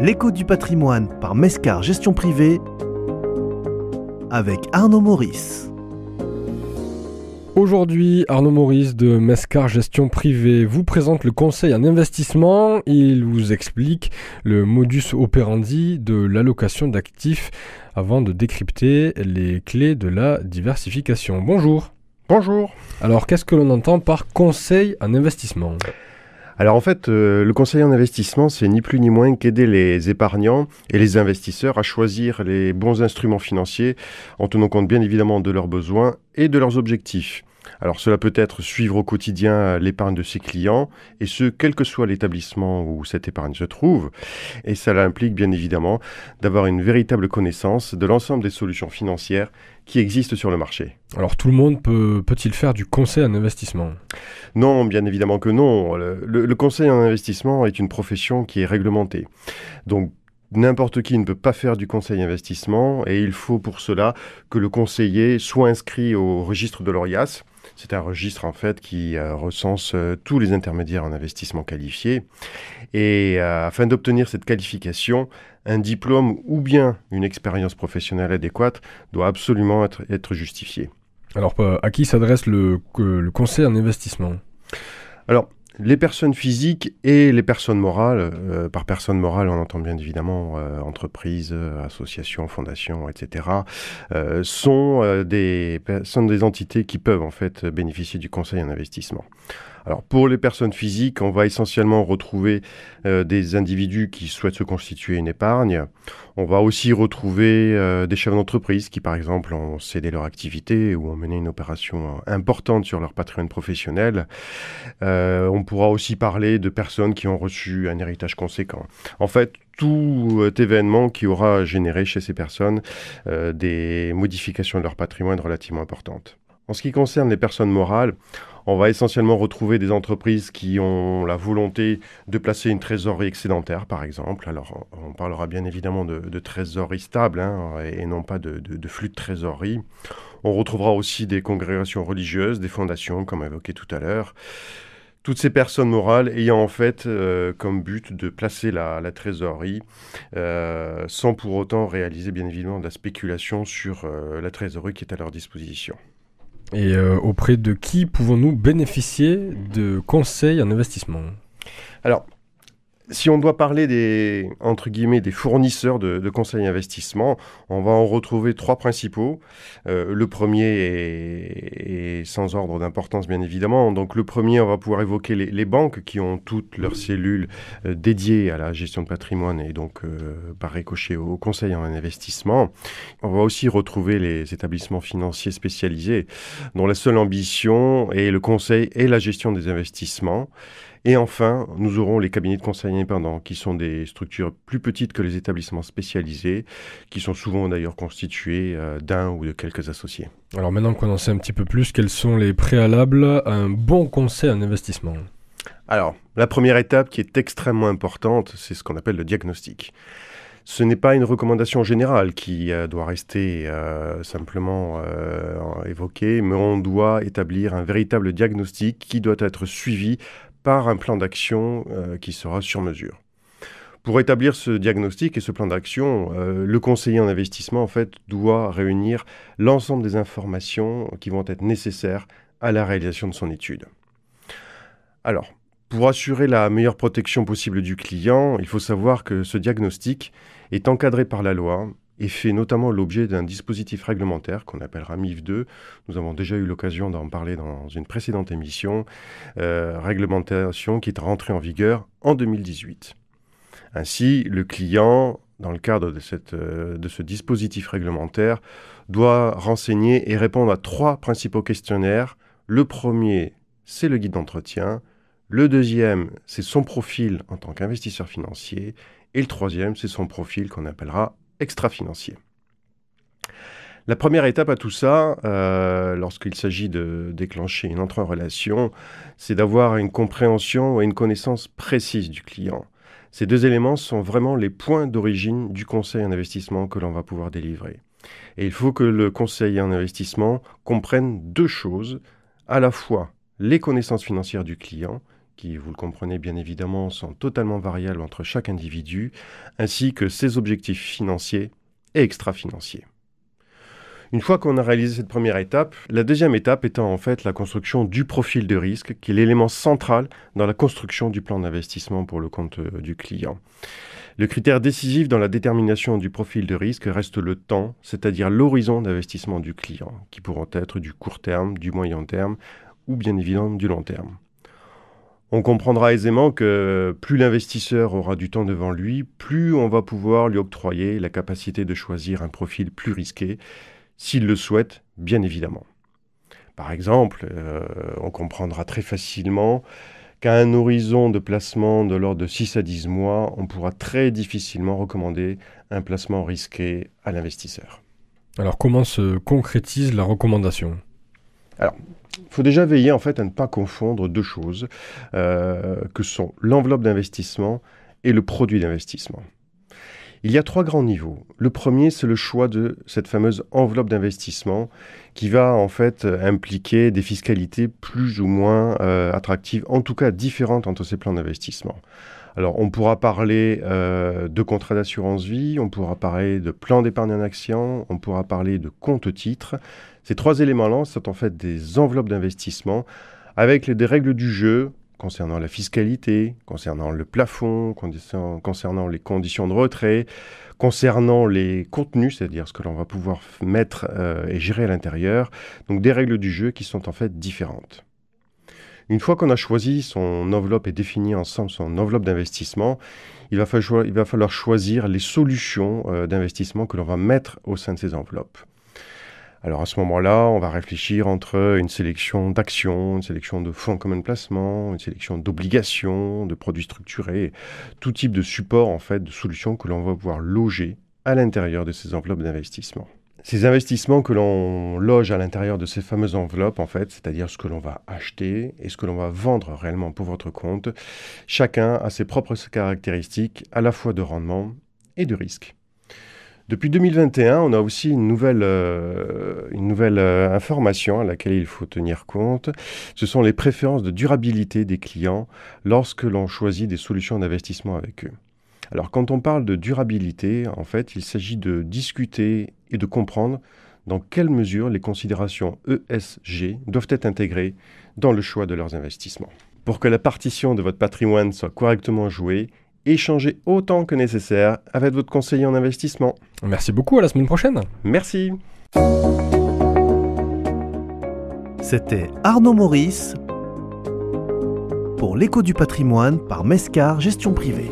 L'écho du patrimoine par Mescar Gestion Privée avec Arnaud Maurice. Aujourd'hui, Arnaud Maurice de Mescar Gestion Privée vous présente le conseil en investissement. Il vous explique le modus operandi de l'allocation d'actifs avant de décrypter les clés de la diversification. Bonjour. Bonjour. Alors, qu'est-ce que l'on entend par conseil en investissement ? Alors en fait, le conseil en investissement, c'est ni plus ni moins qu'aider les épargnants et les investisseurs à choisir les bons instruments financiers en tenant compte bien évidemment de leurs besoins et de leurs objectifs. Alors cela peut être suivre au quotidien l'épargne de ses clients, et ce, quel que soit l'établissement où cette épargne se trouve. Et cela implique bien évidemment d'avoir une véritable connaissance de l'ensemble des solutions financières qui existent sur le marché. Alors tout le monde peut-il faire du conseil en investissement ? Non, bien évidemment que non. Le conseil en investissement est une profession qui est réglementée. Donc n'importe qui ne peut pas faire du conseil investissement, et il faut pour cela que le conseiller soit inscrit au registre de l'ORIAS. C'est un registre en fait qui recense tous les intermédiaires en investissement qualifiés. Et afin d'obtenir cette qualification, un diplôme ou bien une expérience professionnelle adéquate doit absolument être justifié. Alors à qui s'adresse le conseil en investissement ? Alors, les personnes physiques et les personnes morales, par personnes morales on entend bien évidemment entreprises, associations, fondations, etc., sont des entités qui peuvent en fait bénéficier du conseil en investissement. Alors pour les personnes physiques, on va essentiellement retrouver des individus qui souhaitent se constituer une épargne. On va aussi retrouver des chefs d'entreprise qui par exemple ont cédé leur activité ou ont mené une opération importante sur leur patrimoine professionnel. On pourra aussi parler de personnes qui ont reçu un héritage conséquent. En fait, tout événement qui aura généré chez ces personnes des modifications de leur patrimoine relativement importantes. En ce qui concerne les personnes morales, on va essentiellement retrouver des entreprises qui ont la volonté de placer une trésorerie excédentaire, par exemple. Alors, on parlera bien évidemment de trésorerie stable et non pas de flux de trésorerie. On retrouvera aussi des congrégations religieuses, des fondations, comme évoqué tout à l'heure. Toutes ces personnes morales ayant en fait comme but de placer la trésorerie sans pour autant réaliser bien évidemment de la spéculation sur la trésorerie qui est à leur disposition. Et auprès de qui pouvons-nous bénéficier de conseils en investissement ? Alors, si on doit parler des fournisseurs de conseils investissement, on va en retrouver trois principaux. Le premier est sans ordre d'importance, bien évidemment. Donc le premier, on va pouvoir évoquer les banques qui ont toutes leurs cellules dédiées à la gestion de patrimoine et donc par ricochet au conseil en investissement. On va aussi retrouver les établissements financiers spécialisés dont la seule ambition est le conseil et la gestion des investissements. Et enfin, nous aurons les cabinets de conseil indépendants, qui sont des structures plus petites que les établissements spécialisés, qui sont souvent d'ailleurs constitués d'un ou de quelques associés. Alors maintenant qu'on en sait un petit peu plus, quels sont les préalables à un bon conseil en investissement ? Alors, la première étape qui est extrêmement importante, c'est ce qu'on appelle le diagnostic. Ce n'est pas une recommandation générale qui doit rester simplement évoquée, mais on doit établir un véritable diagnostic qui doit être suivi par un plan d'action qui sera sur mesure. Pour établir ce diagnostic et ce plan d'action, le conseiller en investissement en fait, doit réunir l'ensemble des informations qui vont être nécessaires à la réalisation de son étude. Alors, pour assurer la meilleure protection possible du client, il faut savoir que ce diagnostic est encadré par la loi et fait notamment l'objet d'un dispositif réglementaire qu'on appellera MIF2. Nous avons déjà eu l'occasion d'en parler dans une précédente émission, réglementation qui est rentrée en vigueur en 2018. Ainsi, le client, dans le cadre de ce dispositif réglementaire, doit renseigner et répondre à trois principaux questionnaires. Le premier, c'est le guide d'entretien. Le deuxième, c'est son profil en tant qu'investisseur financier. Et le troisième, c'est son profil qu'on appellera extra-financier. La première étape à tout ça, lorsqu'il s'agit de déclencher une entrée en relation, c'est d'avoir une compréhension et une connaissance précise du client. Ces deux éléments sont vraiment les points d'origine du conseil en investissement que l'on va pouvoir délivrer. Et il faut que le conseiller en investissement comprenne deux choses, à la fois les connaissances financières du client, qui, vous le comprenez bien évidemment, sont totalement variables entre chaque individu, ainsi que ses objectifs financiers et extra-financiers. Une fois qu'on a réalisé cette première étape, la deuxième étape étant en fait la construction du profil de risque, qui est l'élément central dans la construction du plan d'investissement pour le compte du client. Le critère décisif dans la détermination du profil de risque reste le temps, c'est-à-dire l'horizon d'investissement du client, qui pourront être du court terme, du moyen terme ou bien évidemment du long terme. On comprendra aisément que plus l'investisseur aura du temps devant lui, plus on va pouvoir lui octroyer la capacité de choisir un profil plus risqué, s'il le souhaite, bien évidemment. Par exemple, on comprendra très facilement qu'à un horizon de placement de l'ordre de 6 à 10 mois, on pourra très difficilement recommander un placement risqué à l'investisseur. Alors comment se concrétise la recommandation ? Alors, il faut déjà veiller en fait à ne pas confondre deux choses, que sont l'enveloppe d'investissement et le produit d'investissement. Il y a 3 grands niveaux. Le premier, c'est le choix de cette fameuse enveloppe d'investissement qui va en fait impliquer des fiscalités plus ou moins attractives, en tout cas différentes entre ces plans d'investissement. Alors, on pourra parler de contrats d'assurance vie, on pourra parler de plans d'épargne en action, on pourra parler de compte-titres. Ces 3 éléments-là sont en fait des enveloppes d'investissement avec des règles du jeu concernant la fiscalité, concernant le plafond, concernant les conditions de retrait, concernant les contenus, c'est-à-dire ce que l'on va pouvoir mettre et gérer à l'intérieur. Donc des règles du jeu qui sont en fait différentes. Une fois qu'on a choisi son enveloppe et défini ensemble son enveloppe d'investissement, il va falloir choisir les solutions d'investissement que l'on va mettre au sein de ces enveloppes. Alors à ce moment-là, on va réfléchir entre une sélection d'actions, une sélection de fonds communs de placement, une sélection d'obligations, de produits structurés, tout type de support en fait, de solutions que l'on va pouvoir loger à l'intérieur de ces enveloppes d'investissement. Ces investissements que l'on loge à l'intérieur de ces fameuses enveloppes, en fait, c'est-à-dire ce que l'on va acheter et ce que l'on va vendre réellement pour votre compte, chacun a ses propres caractéristiques à la fois de rendement et de risque. Depuis 2021, on a aussi une nouvelle information à laquelle il faut tenir compte. Ce sont les préférences de durabilité des clients lorsque l'on choisit des solutions d'investissement avec eux. Alors, quand on parle de durabilité, en fait, il s'agit de discuter et de comprendre dans quelle mesure les considérations ESG doivent être intégrées dans le choix de leurs investissements. Pour que la partition de votre patrimoine soit correctement jouée, échangez autant que nécessaire avec votre conseiller en investissement. Merci beaucoup, à la semaine prochaine. Merci. C'était Arnaud Maurice pour l'Écho du patrimoine par Mescar Gestion Privée.